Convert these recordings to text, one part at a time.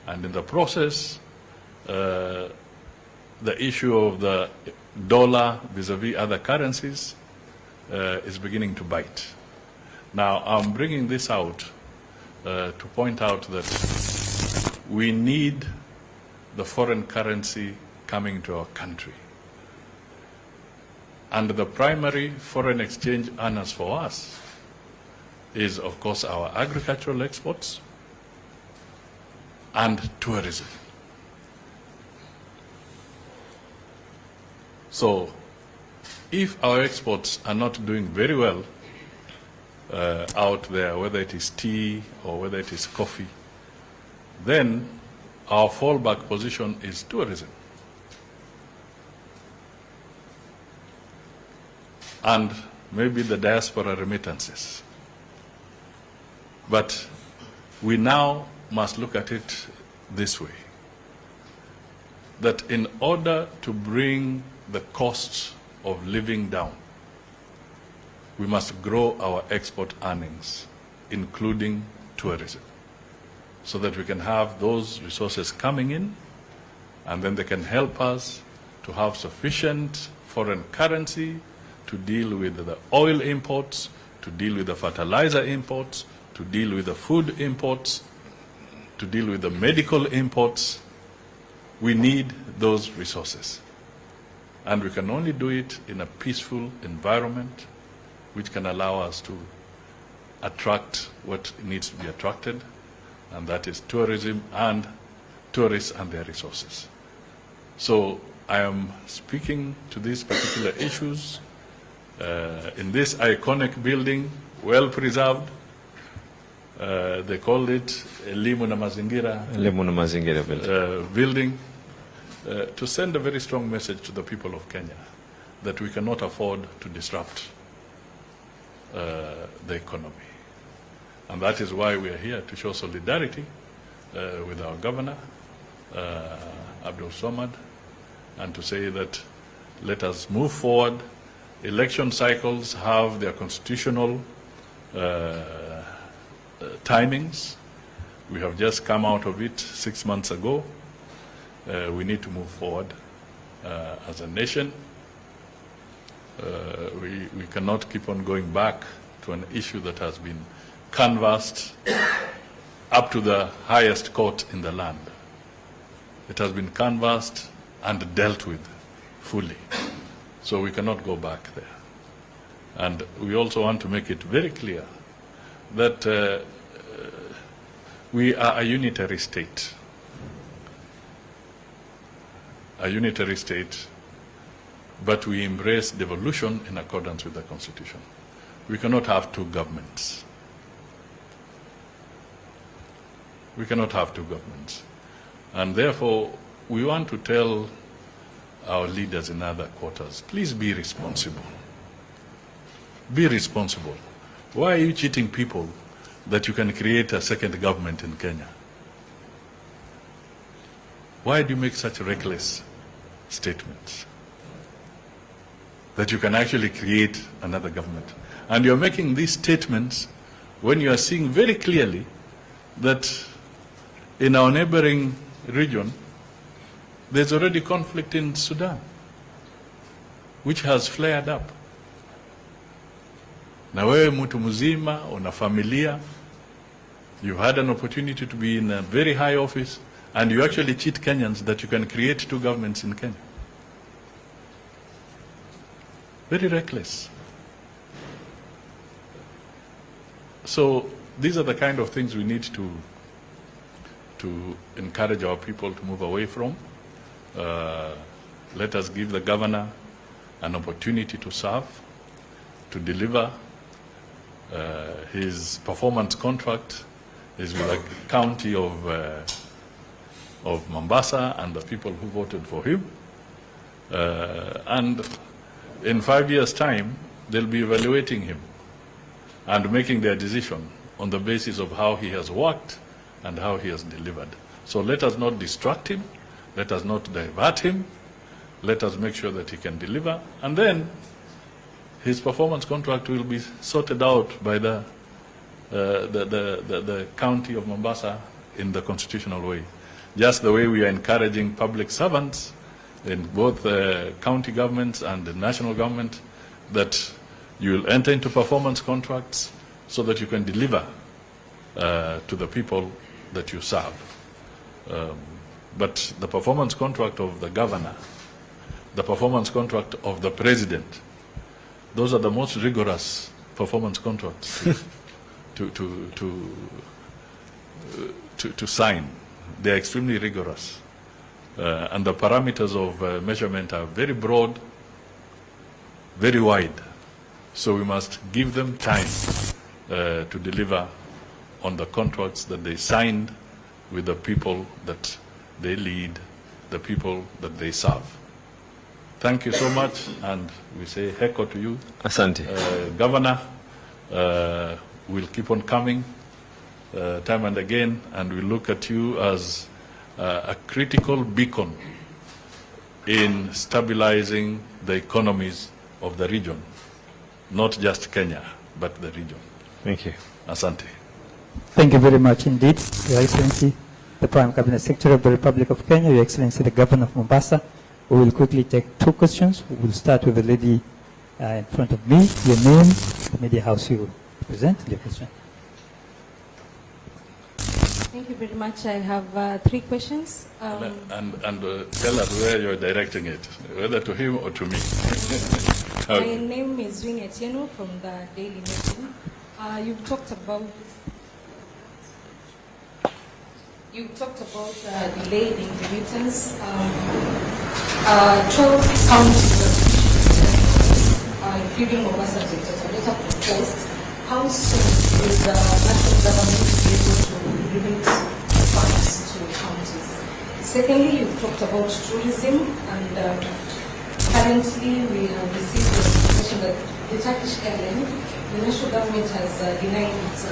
And in the process, the issue of the dollar vis-a-vis other currencies is beginning to bite. Now, I'm bringing this out to point out that we need the foreign currency coming to our country. And the primary foreign exchange earners for us is, of course, our agricultural exports and tourism. So, if our exports are not doing very well out there, whether it is tea or whether it is coffee, then our fallback position is tourism. And maybe the diaspora remittances. But we now must look at it this way, that in order to bring the costs of living down, we must grow our export earnings, including tourism, so that we can have those resources coming in, and then they can help us to have sufficient foreign currency to deal with the oil imports, to deal with the fertilizer imports, to deal with the food imports, to deal with the medical imports. We need those resources. And we can only do it in a peaceful environment which can allow us to attract what needs to be attracted, and that is tourism and tourists and their resources. So I am speaking to these particular issues in this iconic building, well preserved. They called it Elimu na Mazingira building, to send a very strong message to the people of Kenya that we cannot afford to disrupt the economy. And that is why we are here, to show solidarity with our governor, Abdul Somad, and to say that let us move forward. Election cycles have their constitutional timings. We have just come out of it 6 months ago. We need to move forward as a nation. We cannot keep on going back to an issue that has been canvassed up to the highest court in the land. It has been canvassed and dealt with fully. So we cannot go back there. And we also want to make it very clear that we are a unitary state. A unitary state, but we embrace devolution in accordance with the Constitution. We cannot have two governments. We cannot have two governments. And therefore, we want to tell our leaders in other quarters, please be responsible. Be responsible. Why are you cheating people that you can create a second government in Kenya? Why do you make such reckless statements that you can actually create another government? And you're making these statements when you are seeing very clearly that in our neighboring region, there's already conflict in Sudan, which has flared up. Na wewe mtu mzima, una familia, you had an opportunity to be in a very high office, and you actually cheat Kenyans that you can create two governments in Kenya. Very reckless. So these are the kind of things we need to encourage our people to move away from. Let us give the governor an opportunity to serve, to deliver. His performance contract is with the county of Mombasa and the people who voted for him. And in 5 years' time, they'll be evaluating him and making their decision on the basis of how he has worked and how he has delivered. So let us not distract him. Let us not divert him. Let us make sure that he can deliver. And then his performance contract will be sorted out by the county of Mombasa in the constitutional way. just the way we are encouraging public servants in both county governments and the national government, that you will enter into performance contracts so that you can deliver to the people that you serve. But the performance contract of the governor, the performance contract of the president, those are the most rigorous performance contracts to sign. They're extremely rigorous. And the parameters of measurement are very broad, very wide. So we must give them time to deliver on the contracts that they signed with the people that they lead, the people that they serve. Thank you so much, and we say heko to you. Asante. Governor, we'll keep on coming time and again, and we look at you as a critical beacon in stabilizing the economies of the region, not just Kenya, but the region. Thank you. Asante. Thank you very much indeed, Your Excellency, the Prime Cabinet Secretary of the Republic of Kenya, Your Excellency, the Governor of Mombasa. We will quickly take 2 questions. We will start with the lady in front of me. Your name, the media house you represent, your question. Thank you very much. I have 3 questions. And tell us where you're directing it, whether to him or to me. My name is Wing Etieno from the Daily Nation. You've talked about delayed in remittance. 12 counties, including Mombasa, data proposed. How soon is the national government be able to remit funds to counties? Secondly, you talked about tourism, and currently we have received the information that the Turkish airline, the national government has denied its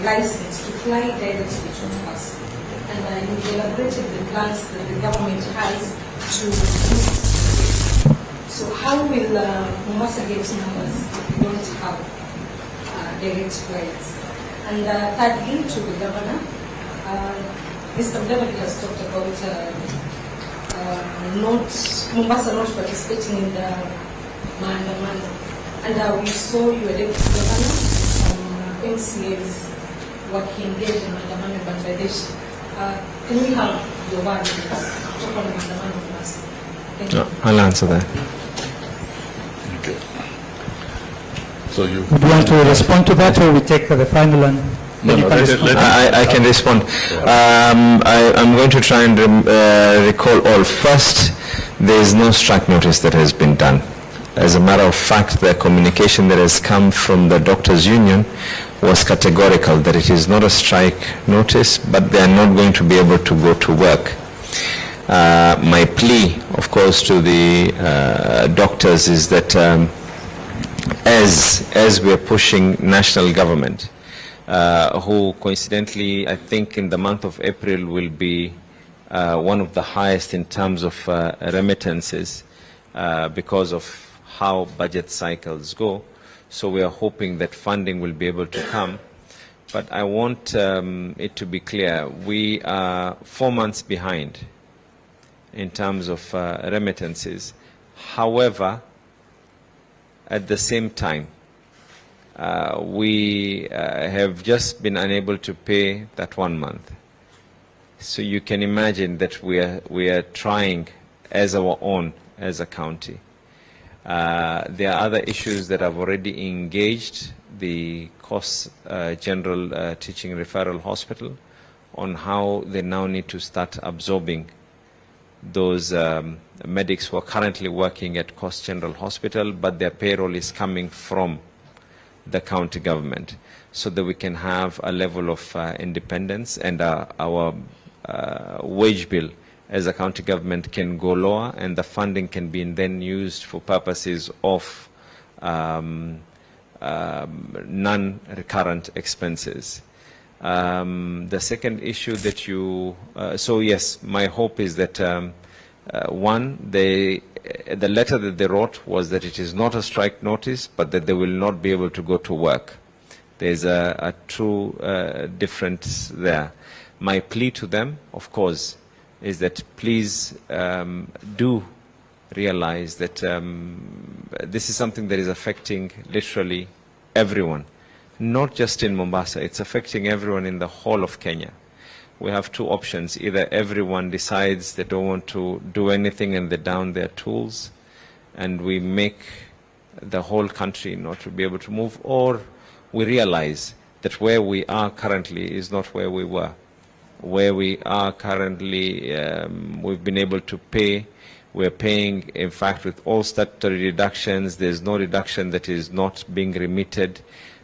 license to fly directly to Mombasa. And you elaborated the plans that the government has to boost. So how will Mombasa get numbers if we don't have direct flights? And thirdly, to the governor, Mr. Mudavadi has talked about Mombasa not participating in the maandamano. And we saw your deputy governor, MCAs working engaged in maandamano in Bangladesh. Can we have your word to talk on maandamano in Mombasa? Thank you. I'll answer that. Okay. So you Would you want to respond to that, or we take the final one? No, I can respond. I'm going to try and recall all. First, there is no strike notice that has been done. As a matter of fact, the communication that has come from the doctors' union was categorical that it is not a strike notice, but they are not going to be able to go to work. My plea, of course, to the doctors is that as we are pushing national government, who coincidentally, I think in the month of April will be one of the highest in terms of remittances because of how budget cycles go. So we are hoping that funding will be able to come. But I want it to be clear, we are 4 months behind in terms of remittances. However, at the same time, we have just been unable to pay that 1 month. So you can imagine that we are trying as our own, as a county. There are other issues that have already engaged the Coast General Teaching Referral Hospital on how they now need to start absorbing those medics who are currently working at Coast General Hospital, but their payroll is coming from the county government, so that we can have a level of independence, and our wage bill as a county government can go lower, and the funding can be then used for purposes of non-recurrent expenses. The second issue that you, so yes, my hope is that one, the letter that they wrote was that it is not a strike notice, but that they will not be able to go to work. There's a true difference there. My plea to them, of course, is that please do realize that this is something that is affecting literally everyone, not just in Mombasa. It's affecting everyone in the whole of Kenya. We have two options. Either everyone decides they don't want to do anything and they down their tools, and we make the whole country not to be able to move, or we realize that where we are currently is not where we were. Where we are currently, we've been able to pay. We're paying, in fact, with all statutory deductions. There's no deduction that is not being remitted.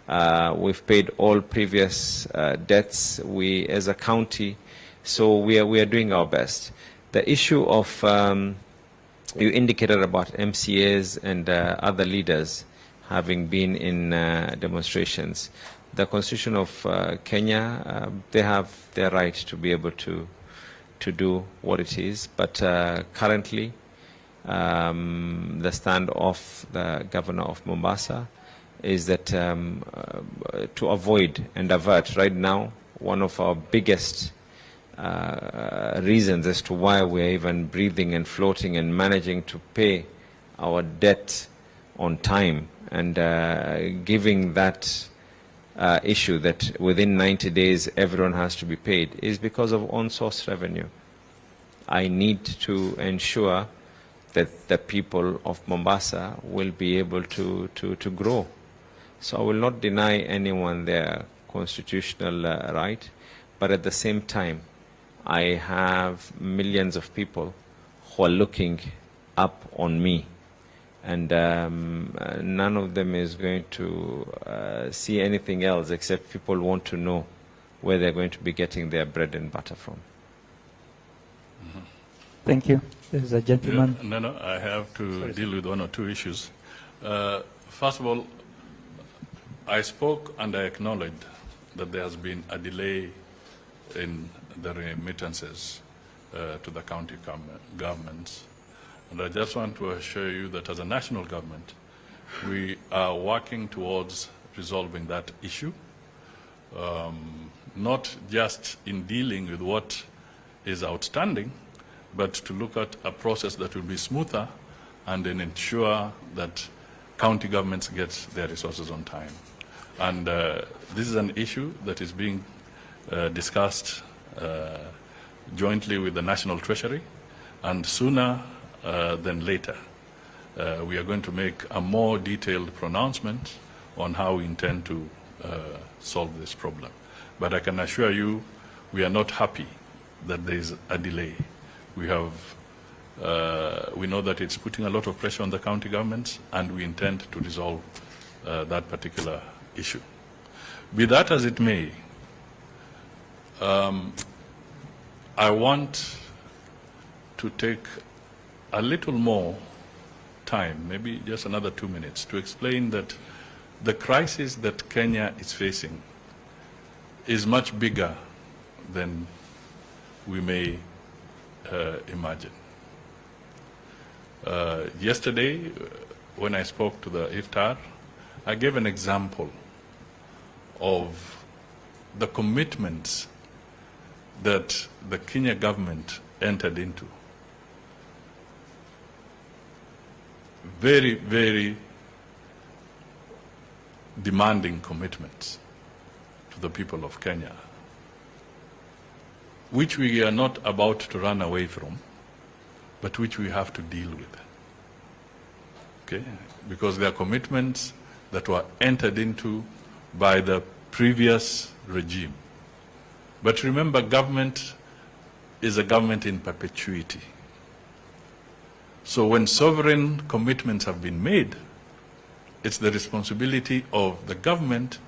We've paid all previous debts, we as a county, so we are doing our best. The issue of, you indicated about MCAs and other leaders having been in demonstrations. The Constitution of Kenya, they have their right to be able to do what it is, but currently the stand of the governor of Mombasa is that to avoid and avert, right now, one of our biggest reasons as to why we're even breathing and floating and managing to pay our debt on time and giving that issue that within 90 days everyone has to be paid is because of on-source revenue. I need to ensure that the people of Mombasa will be able to grow. So I will not deny anyone their constitutional right, but at the same time, I have millions of people who are looking up on me, and none of them is going to see anything else except people want to know where they're going to be getting their bread and butter from. Mm-hmm. Thank you. There's a gentleman. Yeah, no, I have to deal with one or two issues. First of all, I spoke and I acknowledged that there has been a delay in the remittances to the county governments. And I just want to assure you that as a national government, we are working towards resolving that issue, not just in dealing with what is outstanding, but to look at a process that will be smoother and then ensure that county governments get their resources on time. And this is an issue that is being discussed jointly with the National Treasury, and sooner than later, we are going to make a more detailed pronouncement on how we intend to solve this problem. But I can assure you, we are not happy that there is a delay. We know that it's putting a lot of pressure on the county governments, and we intend to resolve that particular issue. Be that as it may, I want to take a little more time, maybe just another 2 minutes, to explain that the crisis that Kenya is facing is much bigger than we may imagine. Yesterday, when I spoke to the iftar, I gave an example of the commitments that the Kenya government entered into. Very, very demanding commitments to the people of Kenya, which we are not about to run away from, but which we have to deal with. Okay? Because they are commitments that were entered into by the previous regime. But remember, government is a government in perpetuity. So when sovereign commitments have been made, it's the responsibility of the government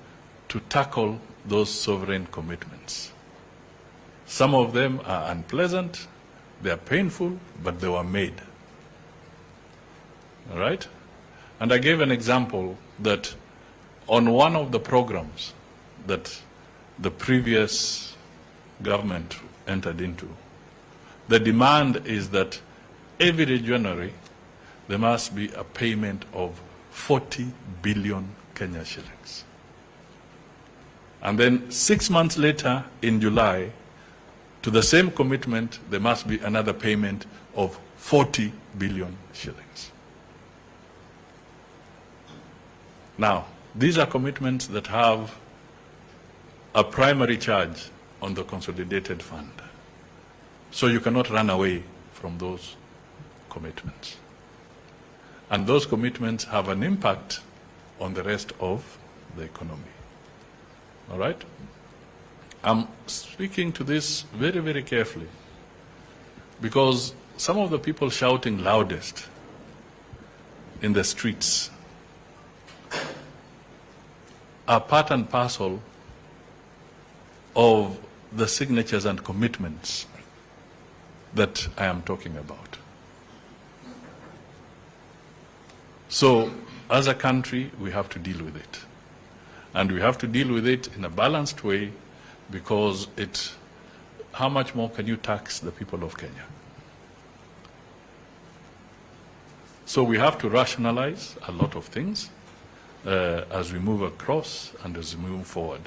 to tackle those sovereign commitments. Some of them are unpleasant, they are painful, but they were made. All right? And I gave an example that on one of the programs that the previous government entered into, the demand is that every January there must be a payment of 40 billion Kenya shillings. And then 6 months later, in July, To the same commitment, there must be another payment of 40 billion shillings. Now, these are commitments that have a primary charge on the consolidated fund. So you cannot run away from those commitments. And those commitments have an impact on the rest of the economy. All right? I'm speaking to this very, very carefully because some of the people shouting loudest in the streets are part and parcel of the signatures and commitments that I am talking about. So, as a country, we have to deal with it. And we have to deal with it in a balanced way because how much more can you tax the people of Kenya? So we have to rationalize a lot of things as we move across and as we move forward.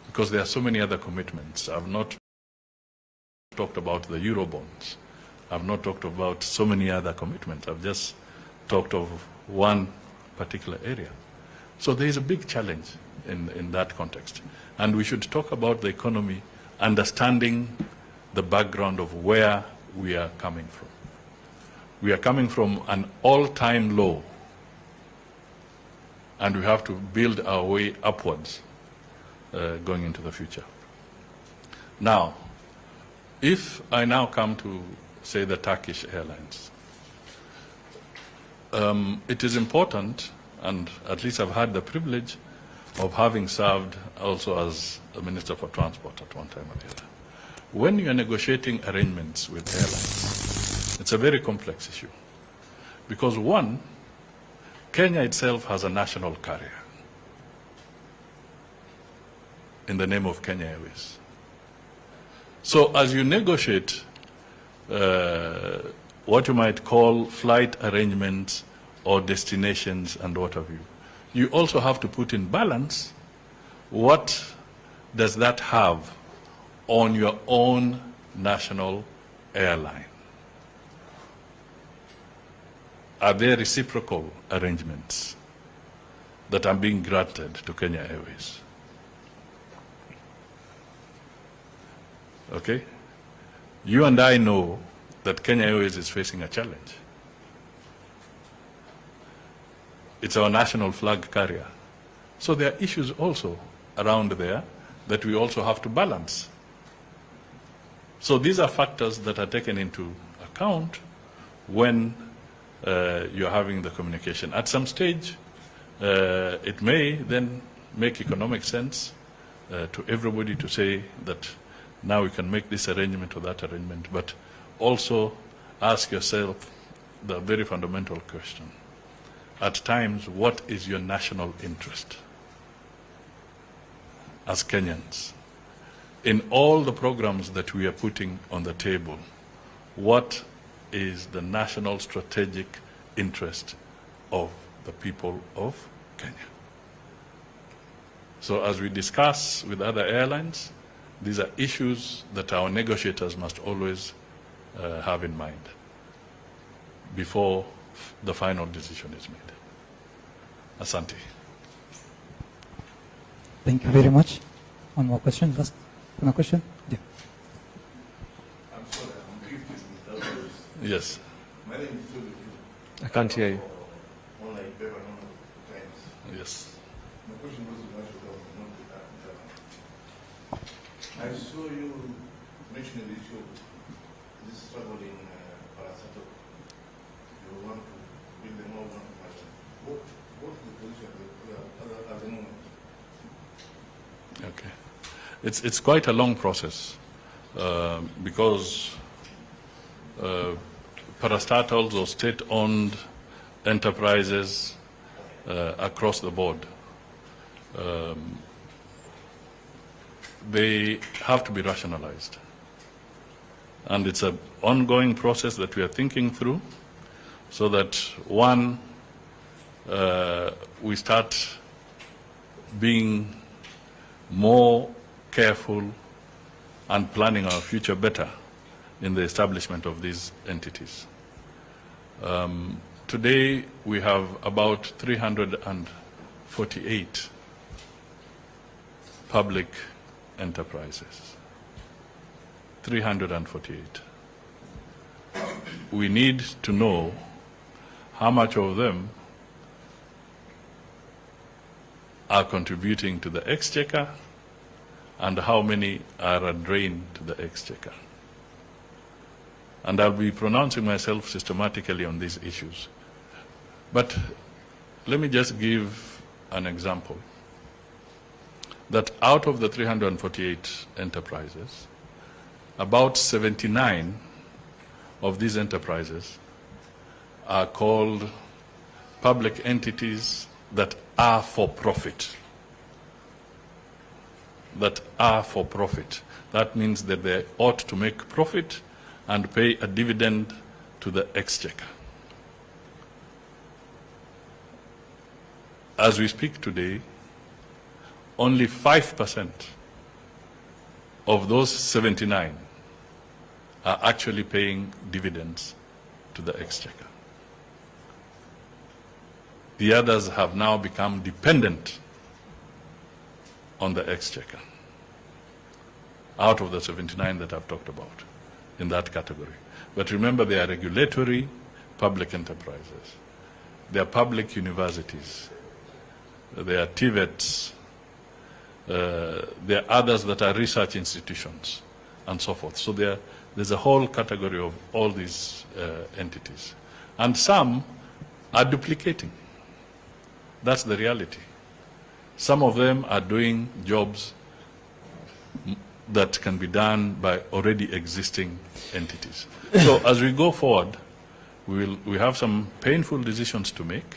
Because there are so many other commitments. I've not talked about the Eurobonds. I've not talked about so many other commitments. I've just talked of one particular area. So there is a big challenge in that context. And we should talk about the economy, understanding the background of where we are coming from. We are coming from an all-time low, and we have to build our way upwards going into the future. Now, if I now come to, say, the Turkish Airlines, it is important, and at least I've had the privilege of having served also as the Minister for Transport at one time or the other. When you are negotiating arrangements with airlines, it's a very complex issue. Because one, Kenya itself has a national carrier in the name of Kenya Airways. So as you negotiate what you might call flight arrangements or destinations and what have you, you also have to put in balance what does that have on your own national airline. Are there reciprocal arrangements that are being granted to Kenya Airways? Okay? You and I know that Kenya Airways is facing a challenge. It's our national flag carrier. So there are issues also around there that we also have to balance. So these are factors that are taken into account when you're having the communication. At some stage, it may then make economic sense to everybody to say that now we can make this arrangement or that arrangement, but also ask yourself the very fundamental question. At times, what is your national interest as Kenyans? In all the programs that we are putting on the table, what is the national strategic interest of the people of Kenya? So as we discuss with other airlines, these are issues that our negotiators must always have in mind before the final decision is made. Asante. Thank you very much. One more question. Last one more question. Yeah. I'm sorry, I'm gifted with that voice. Yes. My name is Uzalendo. I can't hear you. Online paper, number of times. Yes. My question was to national government, not the internal. I saw you mentioning the issue, this struggle in Parasato. You want to build them all one fashion. What's the position at the moment? Okay. It's quite a long process because parastatals or state-owned enterprises across the board, they have to be rationalized. And it's an ongoing process that we are thinking through so that, one, we start being more careful and planning our future better in the establishment of these entities. Today, we have about 348 public enterprises. 348. We need to know how much of them are contributing to the exchequer and how many are a drain to the exchequer. And I'll be pronouncing myself systematically on these issues. But let me just give an example. That out of the 348 enterprises, about 79 of these enterprises are called public entities that are for profit. That are for profit. That means that they ought to make profit and pay a dividend to the exchequer. As we speak today, only 5% of those 79 are actually paying dividends to the exchequer. The others have now become dependent on the exchequer, out of the 79 that I've talked about in that category. But remember, they are regulatory public enterprises. They are public universities. They are TVETs. There are others that are research institutions and so forth. So there's a whole category of all these entities. And some are duplicating. That's the reality. Some of them are doing jobs that can be done by already existing entities. So as we go forward, we have some painful decisions to make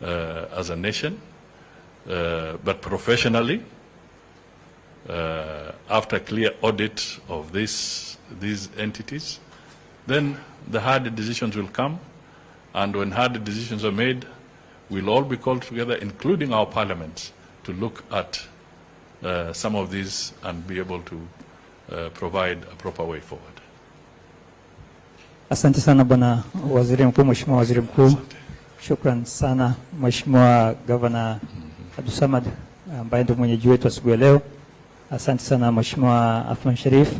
as a nation, but professionally, after clear audit of these entities, then the hard decisions will come, and when hard decisions are made, we'll all be called together, including our parliaments, to look at some of these and be able to provide a proper way forward. Asante sana Bwana Waziri Mkuu, Mheshimiwa Waziri Mkuu. Shukran sana Mheshimiwa Governor Abdulsamad ambaye ndio mwenyeji wetu asubuhi ya leo. Asante sana Mheshimiwa Afan Sharif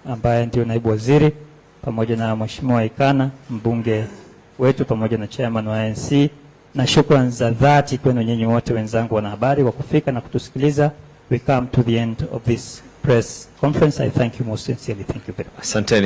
ambaye ndio naibu waziri, pamoja na Mheshimiwa Ikana mbunge wetu, pamoja na chairman wa ANC, na shukrani za dhati kwenu nyinyi wote wenzangu wanahabari kwa kufika na kutusikiliza. We come to the end of this press conference. I thank you most sincerely. Thank you very much. Asante.